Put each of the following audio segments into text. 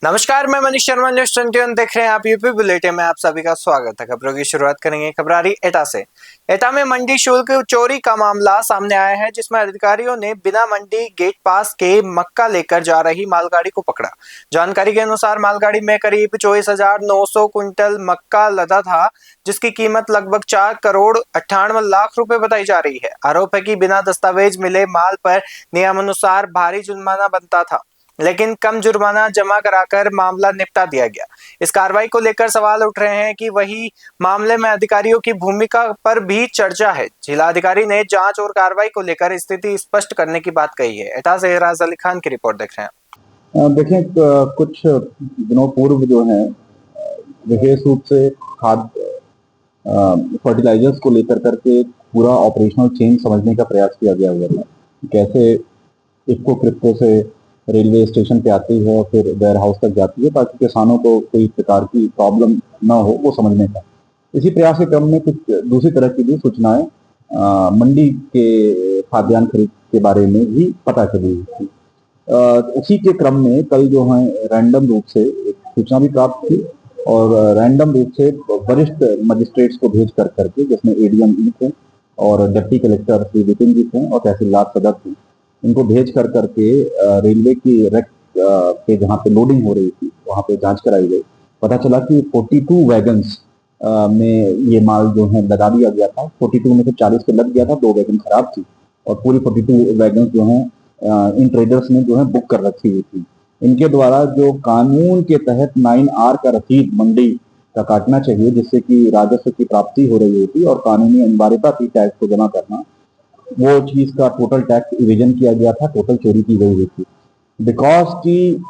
नमस्कार, मैं मनीष शर्मा, न्यूज़ 21 देख रहे हैं आप। यूपी बुलेटिन में आप सभी का स्वागत है। खबरों की शुरुआत करेंगे खबरारी एटा से। एटा में मंडी शुल्क चोरी का मामला सामने आया है, जिसमें अधिकारियों ने बिना मंडी गेट पास के मक्का लेकर जा रही मालगाड़ी को पकड़ा। जानकारी के अनुसार मालगाड़ी में करीब 24,900 क्विंटल मक्का लदा था, जिसकी कीमत लगभग 4,98,00,000 रुपए बताई जा रही है। आरोप है कि बिना दस्तावेज मिले माल पर नियमानुसार भारी जुर्माना बनता था, लेकिन कम जुर्माना जमा कराकर मामला निपटा दिया गया। इस कार्रवाई को लेकर सवाल उठ रहे हैं कि वही मामले में अधिकारियों की भूमिका पर भी चर्चा है। जिलाधिकारी ने जांच और कार्रवाई को लेकर स्थिति स्पष्ट करने की बात कही है। एटा से राज अली खान की रिपोर्ट देख रहे हैं। देखें, कुछ दिनों पूर्व जो है विशेष रूप से खाद फर्टिलाइजर्स को लेकर करके पूरा ऑपरेशनल चेन समझने का प्रयास किया गया हुआ था। कैसे इफको क्रिप्टो से रेलवे स्टेशन पे आती है और फिर वेयर हाउस तक जाती है, ताकि किसानों को कोई प्रकार की प्रॉब्लम ना हो, वो समझने का। इसी प्रयास के क्रम में कुछ दूसरी तरह की भी सूचनाएं मंडी के खाद्यान्न खरीद के बारे में भी पता चली थी। उसी के क्रम में कल जो है रैंडम रूप से एक सूचना भी प्राप्त थी और रैंडम रूप से वरिष्ठ मजिस्ट्रेट्स को भेज कर करके, जिसमें एडीएम भी थे और डिप्टी कलेक्टर श्री विपिन जी थे और तहसीलदार सदर थे, इनको भेज कर करके रेलवे की रेक पे जहाँ पे लोडिंग हो रही थी वहाँ पे जांच कराई गई। पता चला कि 42 वैगन्स में ये माल जो है लगा दिया गया था। 42 में से 40 पे लग गया था, 2 वैगन खराब थी और पूरी 42 वैगन्स जो है इन ट्रेडर्स ने जो है बुक कर रखी हुई थी। इनके द्वारा जो कानून के तहत 9R का रसीद मंडी का काटना चाहिए, जिससे कि राजस्व की प्राप्ति हो रही होती और कानूनी अनिवार्यता थी टैक्स को जमा करना, वो चीज का टोटल टैक्स इवेजन किया गया था, टोटल चोरी की गई हुई थी। बिकॉज की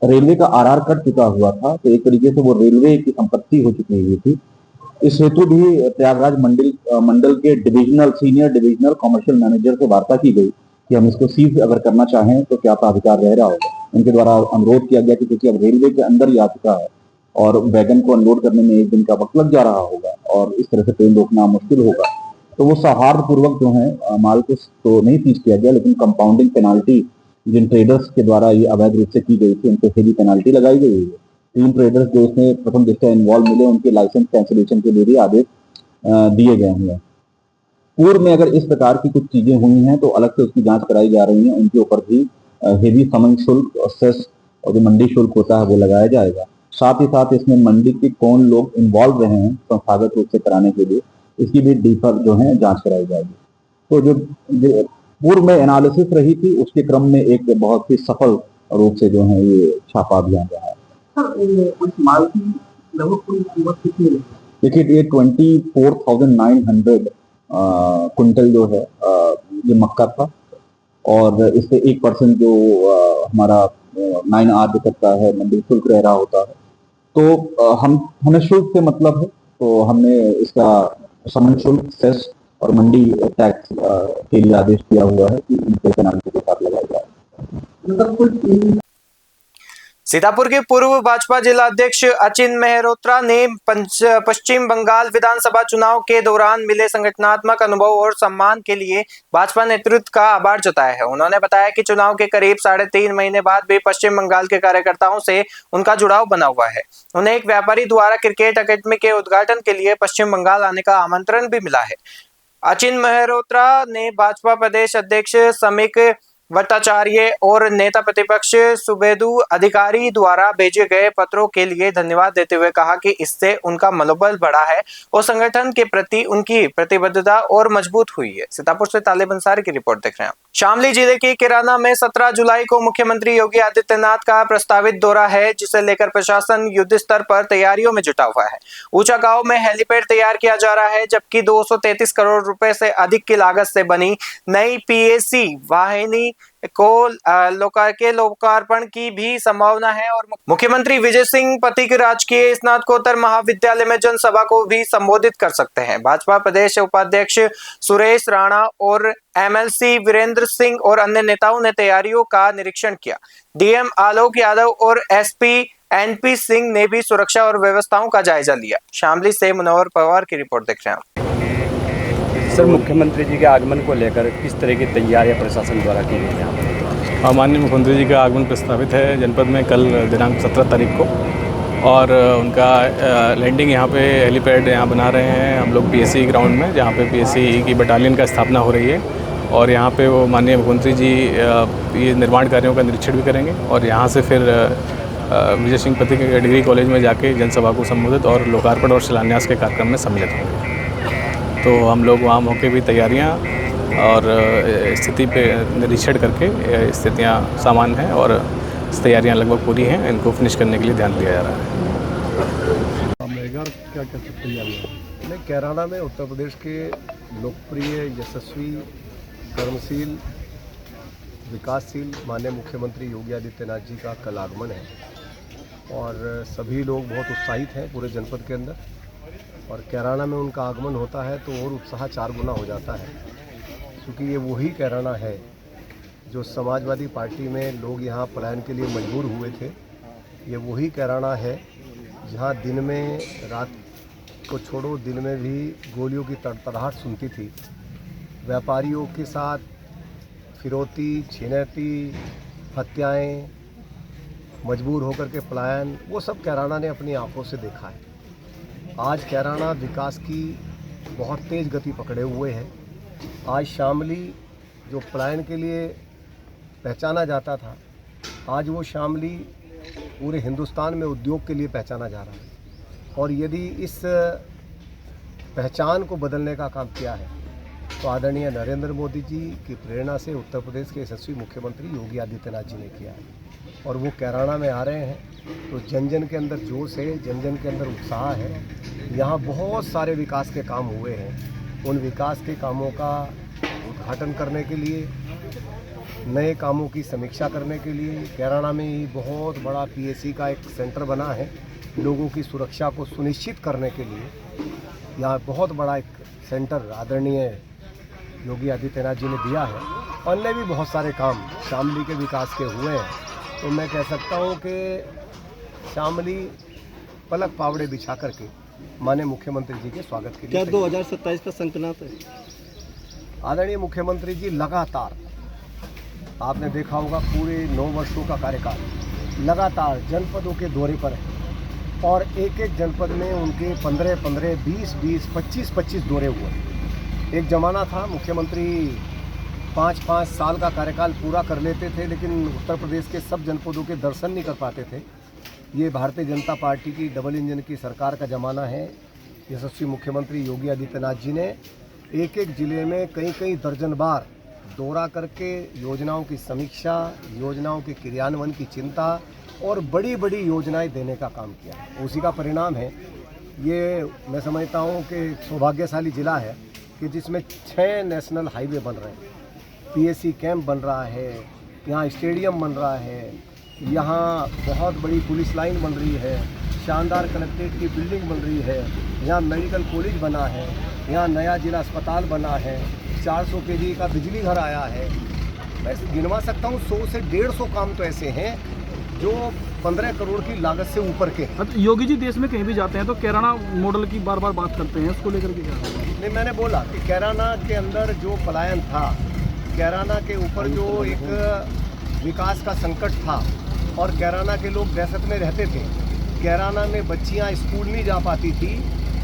रेलवे का आरआर कट चुका हुआ था, तो एक तरीके से वो रेलवे की संपत्ति हो चुकी हुई थी। इस हेतु भी प्रयागराज मंडल के सीनियर डिविजनल कमर्शियल मैनेजर से वार्ता की गई कि हम इसको सीज अगर करना चाहें तो क्या प्राधिकार रह रहा होगा। उनके द्वारा अनुरोध किया गया कि क्योंकि अब रेलवे के अंदर ही आ चुका है और वैगन को अनलोड करने में 1 दिन का वक्त लग जा रहा होगा और इस तरह से ट्रेन रोकना मुश्किल होगा, तो वो सौहार्द पूर्वक जो है माल को तो नहीं सीज किया गया, लेकिन कंपाउंडिंग पेनाल्टी जिन ट्रेडर्स के द्वारा ये अवैध रूप से की गई थी, उनको हेवी पेनाल्टी लगाई गई है। 3 ट्रेडर्स जो इसमें प्रथम दृष्टया इन्वॉल्व मिले, उनके लाइसेंस कैंसिलेशन के लिए भी आदेश दिए गए हैं। पूर्व में अगर इस प्रकार की कुछ चीजें हुई हैं तो अलग से उसकी जांच कराई जा रही है। उनके ऊपर भी हेवी समन शुल्क और सेस और जो मंडी शुल्क होता है वो लगाया जाएगा। साथ ही साथ इसमें मंडी के कौन लोग इन्वॉल्व रहे हैं संस्थागत रूप से कराने के लिए, इसकी भी डीपर जो है जांच कराई जाएगी। तो जो पूर्व में एनालिसिस रही थी, उसके क्रम में एक बहुत ही सफल रूप से जो है ये छापा अभियान रहा है। उस माल की लगभग कुल कीमत कितनी है? देखिए, ये 24,900 क्विंटल जो है ये मक्का था और इससे 1% जो हमारा 9R जो करता है मंडी शुल्क रह रहा होता है, तो हमें शुल्क से मतलब है, तो हमने इसका समन शुल्क, सेस और मंडी टैक्स के लिए आदेश दिया हुआ है कि इनके पेनाल्टी के साथ लगाया जाए। सीतापुर के पूर्व भाजपा जिला अध्यक्ष अचिन मेहरोत्रा ने पश्चिम बंगाल विधानसभा चुनाव के दौरान मिले संगठनात्मक अनुभव और सम्मान के लिए भाजपा नेतृत्व का आभार जताया है। उन्होंने बताया कि चुनाव के करीब 3.5 महीने बाद भी पश्चिम बंगाल के कार्यकर्ताओं से उनका जुड़ाव बना हुआ है। उन्हें एक व्यापारी द्वारा क्रिकेट अकेडमी के उद्घाटन के लिए पश्चिम बंगाल आने का आमंत्रण भी मिला है। अचिन मेहरोत्रा ने भाजपा प्रदेश अध्यक्ष समीक भट्टाचार्य और नेता प्रतिपक्ष सुबेदु अधिकारी द्वारा भेजे गए पत्रों के लिए धन्यवाद देते हुए कहा कि इससे उनका मनोबल बढ़ा है और संगठन के प्रति उनकी प्रतिबद्धता और मजबूत हुई है। सीतापुर से तालिब अंसारी की रिपोर्ट देख रहे हैं। शामली जिले के किराना में 17 जुलाई को मुख्यमंत्री योगी आदित्यनाथ का प्रस्तावित दौरा है, जिसे लेकर प्रशासन युद्ध स्तर पर तैयारियों में जुटा हुआ है। ऊंचा गांव में हेलीपैड तैयार किया जा रहा है, जबकि 233 करोड़ रुपए से अधिक की लागत से बनी नई पीएसी वाहिनी को लोकार्पण की भी संभावना है और मुख्यमंत्री विजय सिंह पथिक राजकीय स्नातकोत्तर महाविद्यालय में जनसभा को भी संबोधित कर सकते हैं। भाजपा प्रदेश उपाध्यक्ष सुरेश राणा और एमएलसी वीरेंद्र सिंह और अन्य नेताओं ने तैयारियों का निरीक्षण किया। डीएम आलोक यादव और एसपी एनपी सिंह ने भी सुरक्षा और व्यवस्थाओं का जायजा लिया। शामली से मुनव्वर पवार की रिपोर्ट देख रहे हैं। सर, मुख्यमंत्री जी के आगमन को लेकर किस तरह की तैयारियां प्रशासन द्वारा की गई हैं? माननीय मुख्यमंत्री जी का आगमन प्रस्तावित है जनपद में कल दिनांक 17 तारीख को, और उनका लैंडिंग यहाँ पे हेलीपैड यहाँ बना रहे हैं हम लोग पीएससी ग्राउंड में, जहाँ पे पीएससी की बटालियन का स्थापना हो रही है। और यहाँ पे वो माननीय मुख्यमंत्री जी ये निर्माण कार्यों का निरीक्षण भी करेंगे और यहाँ से फिर विजय सिंह पति के डिग्री कॉलेज में जाके जनसभा को संबोधित और लोकार्पण और शिलान्यास के कार्यक्रम में सम्मिलित होंगे। तो हम लोग वहाँ मौके भी तैयारियाँ और स्थिति पे निरीक्षण करके स्थितियाँ सामान्य हैं और तैयारियाँ लगभग पूरी हैं, इनको फिनिश करने के लिए ध्यान दिया जा रहा है। क्या क्या तैयारियाँ नहीं, कैराना में उत्तर प्रदेश के लोकप्रिय, यशस्वी, कर्मशील, विकासशील माननीय मुख्यमंत्री योगी आदित्यनाथ जी का कल आगमन है और सभी लोग बहुत उत्साहित हैं पूरे जनपद के अंदर। और कैराना में उनका आगमन होता है तो और उत्साह 4 गुना हो जाता है, क्योंकि ये वही कैराना है जो समाजवादी पार्टी में लोग यहाँ पलायन के लिए मजबूर हुए थे। ये वही कैराना है जहाँ दिन में, रात को छोड़ो, दिन में भी गोलियों की तड़तड़ाहट सुनती थी। व्यापारियों के साथ फिरौती, छिनैती, हत्याएं, मजबूर होकर के पलायन, वो सब कैराना ने अपनी आंखों से देखा है। आज कैराना विकास की बहुत तेज़ गति पकड़े हुए है। आज शामली जो पलायन के लिए पहचाना जाता था, आज वो शामली पूरे हिंदुस्तान में उद्योग के लिए पहचाना जा रहा है। और यदि इस पहचान को बदलने का काम किया है तो आदरणीय नरेंद्र मोदी जी की प्रेरणा से उत्तर प्रदेश के यशस्वी मुख्यमंत्री योगी आदित्यनाथ जी ने किया है। और वो कैराना में आ रहे हैं तो जन जन के अंदर जोश है, जन जन के अंदर उत्साह है। यहाँ बहुत सारे विकास के काम हुए हैं, उन विकास के कामों का उद्घाटन करने के लिए, नए कामों की समीक्षा करने के लिए कैराना में ही बहुत बड़ा पीएससी का एक सेंटर बना है। लोगों की सुरक्षा को सुनिश्चित करने के लिए यहाँ बहुत बड़ा एक सेंटर आदरणीय योगी आदित्यनाथ जी ने दिया है। अन्य भी बहुत सारे काम शामली के विकास के हुए हैं। तो मैं कह सकता हूँ कि शामली पलक पावड़े बिछा करके माननीय मुख्यमंत्री जी के स्वागत के लिए। क्या 2027 का संकल्प है? आदरणीय मुख्यमंत्री जी लगातार, आपने देखा होगा पूरे 9 वर्षों का कार्यकाल लगातार जनपदों के दौरे पर है और एक एक जनपद में उनके 15-15, 20-20, 25-25 दौरे हुए। एक ज़माना था मुख्यमंत्री 5-5 साल का कार्यकाल पूरा कर लेते थे, लेकिन उत्तर प्रदेश के सब जनपदों के दर्शन नहीं कर पाते थे। ये भारतीय जनता पार्टी की डबल इंजन की सरकार का ज़माना है। यशस्वी मुख्यमंत्री योगी आदित्यनाथ जी ने एक एक ज़िले में कई दर्जन बार दौरा करके योजनाओं की समीक्षा, योजनाओं के क्रियान्वयन की चिंता और बड़ी बड़ी योजनाएं देने का काम किया। उसी का परिणाम है ये। मैं समझता हूँ कि सौभाग्यशाली ज़िला है कि जिसमें 6 नेशनल हाईवे बन रहे हैं, पीएससी कैंप बन रहा है, यहाँ स्टेडियम बन रहा है, यहाँ बहुत बड़ी पुलिस लाइन बन रही है, शानदार कलेक्ट्रेट की बिल्डिंग बन रही है, यहाँ मेडिकल कॉलेज बना है, यहाँ नया जिला अस्पताल बना है, 400 kV का बिजली घर आया है। मैं गिनवा सकता हूँ 100 से 150 काम तो ऐसे हैं जो 15 करोड़ की लागत से ऊपर के। योगी जी देश में कहीं भी जाते हैं तो कैराना मॉडल की बार बार बात करते हैं, उसको लेकर के क्या? नहीं, मैंने बोला कि कैराना के अंदर जो पलायन था, कैराना के ऊपर जो एक विकास का संकट था और कैराना के लोग दहशत में रहते थे। कैराना में बच्चियां स्कूल नहीं जा पाती थी,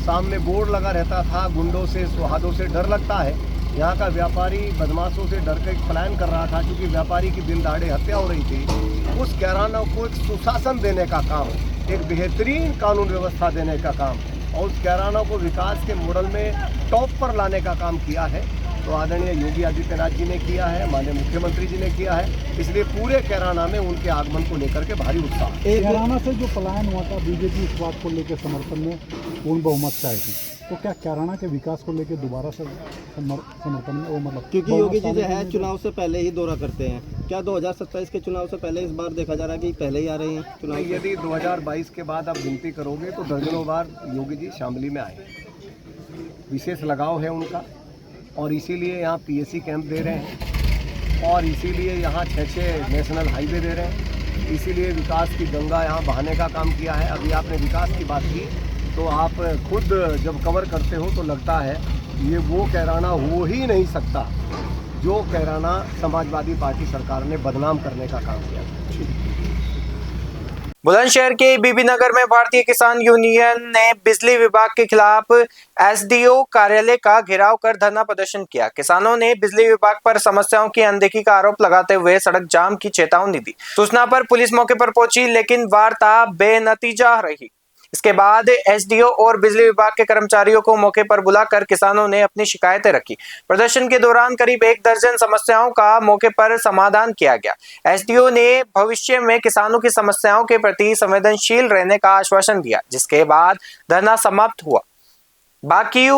सामने बोर्ड लगा रहता था, गुंडों से, सुहादों से डर लगता है। यहाँ का व्यापारी बदमाशों से डर कर पलायन कर रहा था क्योंकि व्यापारी की दिन दहाड़े हत्या हो रही थी। उस कैराना को एक सुशासन देने का काम, एक बेहतरीन कानून व्यवस्था देने का काम और उस कैराना को विकास के मॉडल में टॉप पर लाने का काम किया है। तो आदरणीय योगी आदित्यनाथ जी ने किया है, माननीय मुख्यमंत्री जी ने किया है। इसलिए पूरे कैराना में उनके आगमन को लेकर के भारी उत्साह है। कैराना से जो पलायन हुआ था, बीजेपी इस बात को लेकर समर्थन में पूर्ण बहुमत से आई थी, तो क्या कैराना के विकास को लेकर दोबारा से समर्थन में वो मतलब, क्योंकि योगी जी जो है चुनाव से पहले ही दौरा करते हैं, क्या 2027 के चुनाव से पहले इस बार देखा जा रहा है कि पहले ही आ रहे हैं चुनाव? यदि 2022 के बाद आप गिनती करोगे तो दर्जनों बार योगी जी शामली में आए। विशेष लगाव है उनका और इसीलिए यहाँ पीएससी कैंप दे रहे हैं और इसीलिए यहाँ 6 नेशनल हाईवे दे रहे हैं। इसीलिए विकास की गंगा यहाँ बहाने का काम किया है। अभी आपने विकास की बात की तो आप खुद जब कवर करते हो तो लगता है ये वो कैराना हो ही नहीं सकता जो कैराना समाजवादी पार्टी सरकार ने बदनाम करने का काम किया। बुलंदशहर के बीबीनगर में भारतीय किसान यूनियन ने बिजली विभाग के खिलाफ एसडीओ कार्यालय का घेराव कर धरना प्रदर्शन किया। किसानों ने बिजली विभाग पर समस्याओं की अनदेखी का आरोप लगाते हुए सड़क जाम की चेतावनी दी। सूचना पर पुलिस मौके पर पहुंची, लेकिन वार्ता बेनतीजा रही। इसके बाद एसडीओ और बिजली विभाग के कर्मचारियों को मौके पर बुलाकर किसानों ने अपनी शिकायतें रखी। प्रदर्शन के दौरान करीब 1 दर्जन समस्याओं का मौके पर समाधान किया गया। एसडीओ ने भविष्य में किसानों की समस्याओं के प्रति संवेदनशील रहने का आश्वासन दिया, जिसके बाद धरना समाप्त हुआ। बाकी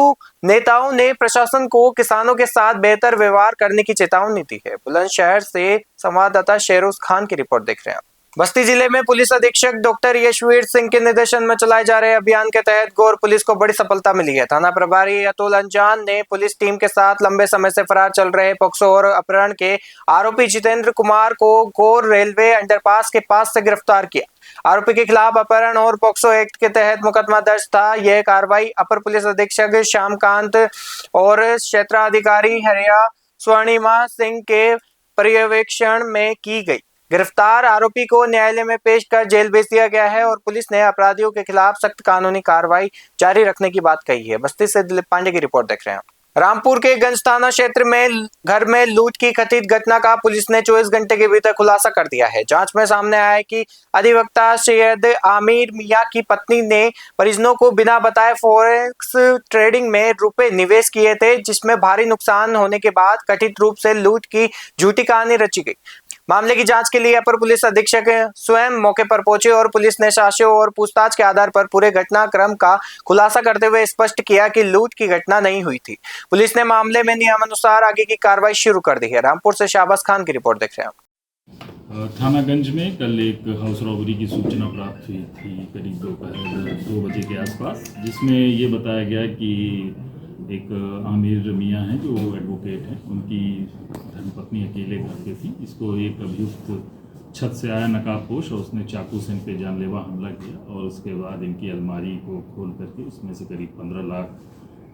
नेताओं ने प्रशासन को किसानों के साथ बेहतर व्यवहार करने की चेतावनी दी है। बुलंदशहर से संवाददाता शेरोज खान की रिपोर्ट देख रहे हैं। बस्ती जिले में पुलिस अधीक्षक डॉक्टर यशवीर सिंह के निर्देशन में चलाए जा रहे अभियान के तहत गौर पुलिस को बड़ी सफलता मिली है। थाना प्रभारी अतुल अंजान ने पुलिस टीम के साथ लंबे समय से फरार चल रहे पोक्सो और अपहरण के आरोपी जितेंद्र कुमार को गौर रेलवे अंडरपास के पास से गिरफ्तार किया। आरोपी के खिलाफ अपहरण और पोक्सो एक्ट के तहत मुकदमा दर्ज था। यह कार्रवाई अपर पुलिस अधीक्षक श्यामकांत और क्षेत्राधिकारी हरिया स्वर्णिमा सिंह के पर्यवेक्षण में की गई। गिरफ्तार आरोपी को न्यायालय में पेश कर जेल भेज दिया गया है और पुलिस ने अपराधियों के खिलाफ सख्त कानूनी कार्रवाई जारी रखने की बात कही है। बस्ती से दिलीप पांडे की रिपोर्ट देख रहे हैं। रामपुर के गंज थाना क्षेत्र में घर में लूट की कथित घटना का पुलिस ने 24 घंटे के भीतर खुलासा कर दिया है। जांच में सामने आया है कि अधिवक्ता सैयद आमिर मियां की पत्नी ने परिजनों को बिना बताए फॉरेक्स ट्रेडिंग में रुपए निवेश किए थे, जिसमें भारी नुकसान होने के बाद कथित रूप से लूट की झूठी कहानी रची गई। मामले की जांच के लिए अपर पुलिस अधीक्षक स्वयं मौके पर पहुंचे और पुलिस ने साक्ष्यों और पूछताछ के आधार पर पूरे घटनाक्रम का खुलासा करते हुए स्पष्ट किया कि लूट की घटना नहीं हुई थी। पुलिस ने मामले में नियमानुसार आगे की कार्रवाई शुरू कर दी है। रामपुर से शाहबाज खान की रिपोर्ट देख रहे हैं। थानागंज में कल एक हाउस रॉबरी की सूचना प्राप्त हुई थी करीब दोपहर 2 बजे के आसपास, जिसमें ये बताया गया कि एक आमिर मियां हैं जो एडवोकेट हैं, उनकी धर्मपत्नी अकेले घर पे थी। इसको एक अभियुक्त छत से आया नकाबपोश और उसने चाकू से इन पे जानलेवा हमला किया और उसके बाद इनकी अलमारी को खोल करके उसमें से करीब 15 लाख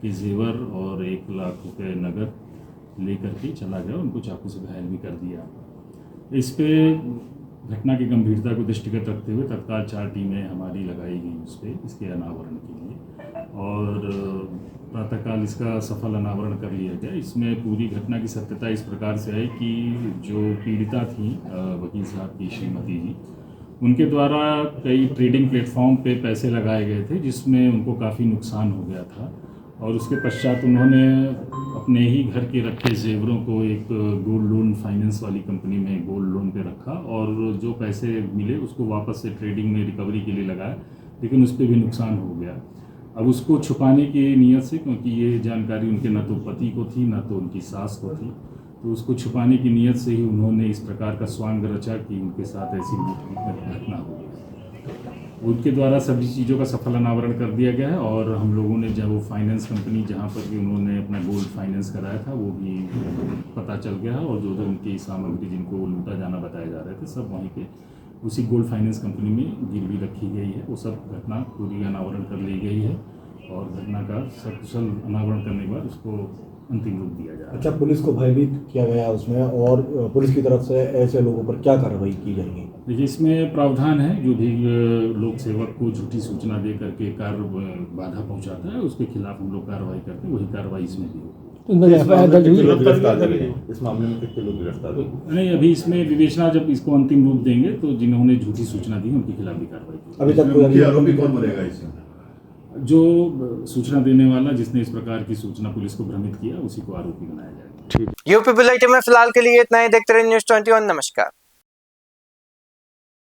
के जेवर और 1 लाख रुपए नगद ले करके चला गया। उनको चाकू से घायल भी कर दिया। इस पे घटना की गंभीरता को दृष्टिगत रखते हुए तत्काल 4 टीमें हमारी लगाई गई उस पर, इसके अनावरण के लिए, और प्रातःकाल इसका सफल अनावरण कर लिया गया। इसमें पूरी घटना की सत्यता इस प्रकार से है कि जो पीड़िता थी वकील साहब की श्रीमती जी, उनके द्वारा कई ट्रेडिंग प्लेटफॉर्म पे पैसे लगाए गए थे, जिसमें उनको काफ़ी नुकसान हो गया था और उसके पश्चात उन्होंने अपने ही घर के रखे जेवरों को एक गोल्ड लोन फाइनेंस वाली कंपनी में गोल्ड लोन पे रखा और जो पैसे मिले उसको वापस से ट्रेडिंग में रिकवरी के लिए लगाया, लेकिन उस पर भी नुकसान हो गया। अब उसको छुपाने की नीयत से, क्योंकि ये जानकारी उनके न तो पति को थी न तो उनकी सास को थी, तो उसको छुपाने की नीयत से ही उन्होंने इस प्रकार का स्वांग रचा कि उनके साथ ऐसी घटना हो गई। उनके द्वारा सभी चीज़ों का सफल अनावरण कर दिया गया है और हम लोगों ने जब वो फाइनेंस कंपनी जहाँ पर भी उन्होंने अपना गोल्ड फाइनेंस कराया था वो भी पता चल गया है और जो जो उनकी सामग्री जिनको लूटा जाना बताए जा रहे थे सब वहीं पे उसी गोल्ड फाइनेंस कंपनी में गिरवी रखी गई है। वो सब घटना पूरी अनावरण कर ली गई है और घटना का सकुशल अनावरण करने के बाद उसको अंतिम रूप दिया जाए। अच्छा, पुलिस को भयभीत किया गया उसमें और पुलिस की तरफ से ऐसे लोगों पर क्या कार्रवाई की जाएगी? देखिए, इसमें प्रावधान है, जो भी लोक सेवक को झूठी सूचना दे करके कार्य बाधा पहुंचाता है उसके खिलाफ हम लोग कार्रवाई करते हैं, वही कार्रवाई इसमें भी होगी। इस मामले में कितने लोग गिरफ्तार हुए? नहीं, अभी इसमें विवेचना जब इसको अंतिम रूप देंगे तो जिन्होंने झूठी सूचना दी उनके खिलाफ भी कार्रवाई की। अभी तक कोई आरोपी कौन बनेगा इसमें? जो सूचना देने वाला, जिसने इस प्रकार की सूचना पुलिस को भ्रमित किया, उसी को आरोपी बनाया जाएगा। यूपी बुलेटिन में फिलहाल के लिए इतना ही। देखते रहिए News 21। नमस्कार।